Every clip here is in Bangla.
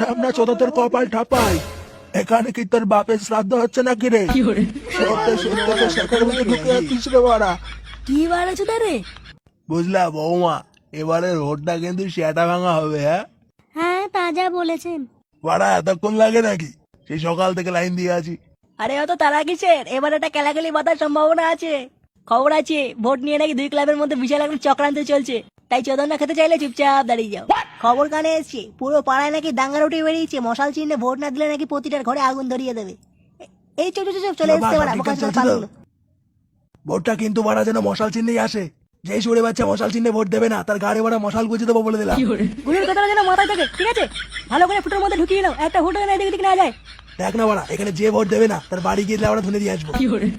ঢামনা চোদা তোর কপাল ঠাপাই। এখানে কি তোর বাপের শ্রাদ্ধ হচ্ছে নাকি রে? সত্যি সত্যি তো শেখার মধ্যে ঢুকে যাচ্ছিস রে বাড়া। কি বাড়াছো রে? বুঝলা বৌমা, এবারে রোডটা কিন্তু সেটা ভাঙা হবে। হ্যাঁ হ্যাঁ, তা যা বলেছেন। বাড়া এতক্ষণ লাগে নাকি? সেই সকাল থেকে লাইন দিয়ে আছি। আরে অত তারা কিসের, এবার একটা কেলাকেলি বাঁধার সম্ভাবনা আছে। খবর আছে ভোট নিয়ে নাকি দুই ক্লাবের মধ্যে বিশাল একটা চক্রান্ত চলছে। তাই চোদন না খেতে চাইলে চুপচাপ দাঁড়িয়ে যাও। খবর কানে এসছে পুরো পাড়ায় নাকি দাঙ্গা উঠে বেরিয়েছে, মশাল চিহ্নে ভোট না দিলে নাকি প্রতিটার ঘরে আগুন ধরিয়ে দেবে। এই চুপ চুপ চুপ চলে এসছে বাড়া বোকা চোদা পাগল। ভোটটা কিন্তু বাড়া যেন মশাল চিহ্নেই আসে। যে সরে বাচ্চা মশাল চিহ্নে ভোট দেবে না তার গাড়ি বাড়া মশাল গুছিয়ে দেবো বলে দিলাম। গুলির কথাটা যেন মাথায় থাকে, ঠিক আছে? ভালো করে ফুটোর মধ্যে ঢুকিয়ে নাও, একটা ফুটো না এদিক না যায়। দেখ না বাড়া, এখানে যে ভোট দেবে না তার বাড়ি গিয়ে আমরা ধুনে দিয়ে আসবো।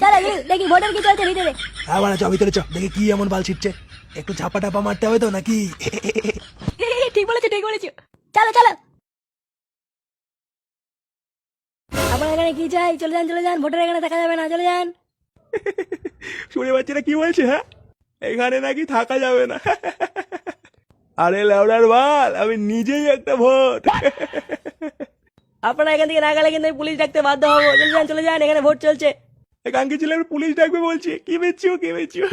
চল দেখি ভোটের কি চলছে ভিতরে। হ্যাঁ বাড়া চ ভিতরে চ, দেখি কি এমন বাল ছিটছে। একটু ঝাপা টাপা মারতে হবে তো নাকি? ঠিক বলেছো ঠিক বলেছো, চলো চলো। আপনার এখানে কি চাই? চলে যান চলে যান, ভোটের এখানে দেখা যাবে না, চলে যান। শুনে বাচ্চারা কি বলছে? হ্যাঁ এখানে নাকি থাকা যাবে না। আরে লেওড়ার বাল, আমি নিজেই একটা ভোট। আপনারা এখান থেকে না গেলে কিন্তু আমি পুলিশ ডাকতে বাধ্য হবো। চলে যান চলে যান, এখানে ভোট চলছে। কাঙ্কি ছেলে পুলিশ ডাকবে বলছি, কি বেচছিও কি বেচছিও।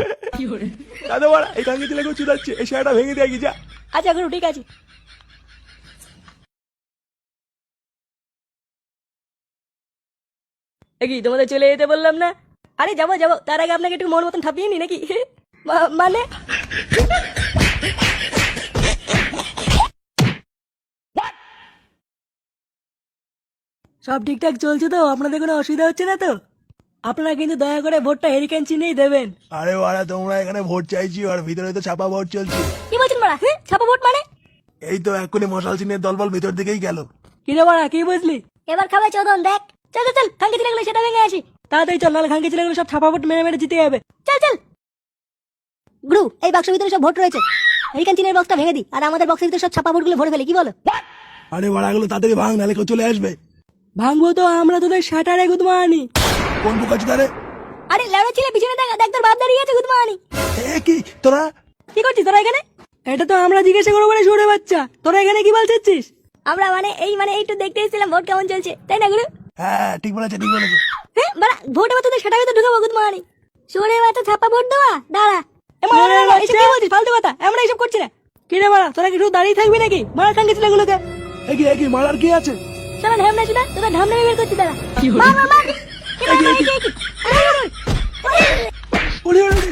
দাদা বাড়া এই কাঙ্কি ছেলেকে চুদাচ্ছে, এই শাড়িটা ভেঙে দিয়ে যা। আচ্ছা গুরু ঠিক আছে। কি তোমাদের চলে যেতে বললাম না? আরে যাবো যাবো, তার আগে আপনাকে একটু মন মতন থাপিয়ে নি নাকি? মানে সব ঠিকঠাক চলছে তো? আপনাদের কোনো অসুবিধা হচ্ছে না তো? আপনারা কিন্তু দয়া করে ভোটটা হেরিকেন চিহ্নেই দেবেন। আরে বাড়া তোমরা এখানে ভোট চাইছি আর ভিতরে তো ছাপা ভোট চলছে। কি বলছেন বাড়া? হ্যাঁ ছাপা ভোট মানে? এই তো এক্ষুনি মশাল চিহ্নের দলবল ভিতর দিকেই গেল। কি রে বাড়া, কি বুঝলি? এবার খাবে চোদন দেখ। চল চল চল, খাঙ্কি ছেলেগুলো সেটা ভেঙে আসি। তাড়াতাড়ি চল, নাহলে খাঙ্কি ছেলেগুলো সব ছাপা ভোট মেরে মেরে জিতে যাবে। চল চল গুরু, এই বাক্সের ভিতরে সব ভোট রয়েছে। হেরিকেন চিহ্নের বক্সটা ভেঙে দি, আর আমাদের বক্সের ভিতরে সব ছাপা ভোটগুলো ভরে ফেলি, কি বলো? আরে বাড়াগুলো তাড়াতাড়ি ভাঙ, নাহলে কেউ চলে আসবে। ভাঙবো তো আমরা তোদের শাটারে গুদমানি। কোন বুকাচ্ছি তারে? আরে লেড়া ছেলে পিছনে দেখ, দেখ তোর বাপ দাঁড়িয়ে আছে গুদমানি। এ কি তোরা কি করছিস তোরা এখানে? এটা তো আমরা জিজ্ঞাসা করবো বলে শুনে বাচ্চা, তোরা এখানে কি বলছিস? আমরা মানে একটু দেখতে এসেছিলাম ভোট কেমন চলছে, তাই না গুরু? হ্যাঁ ঠিক বলেছে ঠিক বলেছে। হ্যাঁ বাড়া, ভোট এবার তোদের সেটা ভিতরে ঢুকাবো গুদমানি। শুনে বাচ্চা ছাপা ভোট দেওয়া দাঁড়া। এসব কি বলছিস ফালতু কথা? আমরা এসব করছি না। কি রে বাড়া, তোরা কি শুধু দাঁড়িয়ে থাকবি নাকি? মারা খাঙ্কি ছেলেগুলোকে। একই মারার কি আছে? চলো ঢামনা শুধু তোদের ঢামনা বের করছি দাঁড়া। মার মার মার। ওরে ওরে ওরে।